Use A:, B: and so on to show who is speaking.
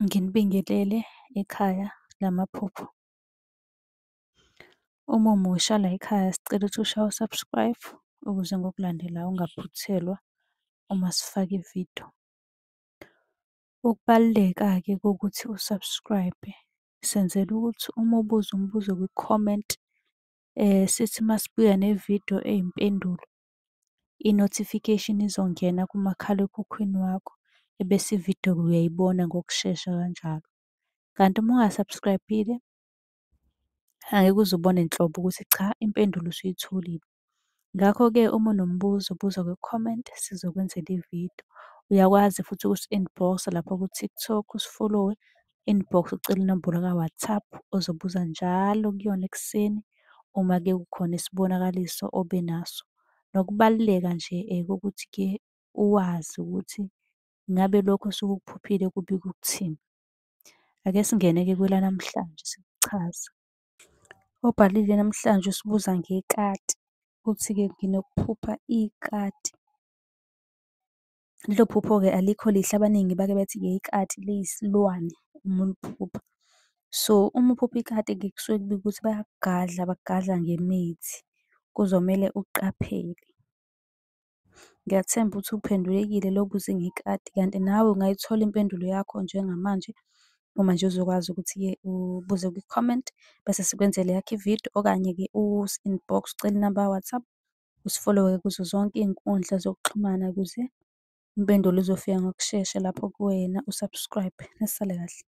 A: Nginibingelele ekhaya lamaphupho. Uma umusha la ekhaya sicela ukuthi ushaye u-subscribe ukuze ngokulandelayo ungaphuthelwa uma sifaka ividiyo. Ukubaluleka-ke kokuthi u-subscribe, senzela ukuthi uma ubuza umbuzo kwi-comment, sithi masibuya nevidiyo eyimpendulo, i-notification izongena kumakhalekhukhwini wakho, ebese ividiyo-ke uyayibona ngokushesha kanjalo. Kanti uma unga-subscribe-ile, angeke uze ubone nhlobo ukuthi cha, impendulo usuyitholile. Ngakho-ke uma unombuzo buza kwi-comment sizokwenzela ividiyo. Uyakwazi futhi ukusi-inbox-a lapha ku-TikTok, usi-follow-we, inbox ucele inombolo ka-WhatsApp ozobuza njalo kuyona ekuseni uma-ke kukhona isibonakaliso obenaso. Nokubaluleka nje kokuthi-ke uwazi ukuthi ngabe lokho osuke ukuphuphile kubika ukuthini. Ake singene-ke kwelanamhlanje sikuchaza. Obhalile namhlanje usibuza ngekati, uthi-ke nginokuphupha ikati. Lelo phupho-ke alikho lihle, abaningi bake bathi-ke ikati liyisilwane uma uliphupha. So uma uphupha ikati-ke kusuke kubika ukuthi bayakugadla, bakugadla ngemithi, kuzomele uqaphele. Ngiyathemba ukuthi uphendulekile lo obuze ngekati, kanti nawe ungayithola impendulo yakho njengamanje uma nje uzokwazi ukuthi-ke ubuze kwi-comment bese sikwenzela eyakho ividiyo, okanye-ke usi-inbox ucele inamba ka-WhatsApp, usi-follow-we kuzo zonke iy'nkundla zokuxhumana ukuze impendulo izofika ngokushesha lapho kuwena, u-subscribe. Nisale kahle.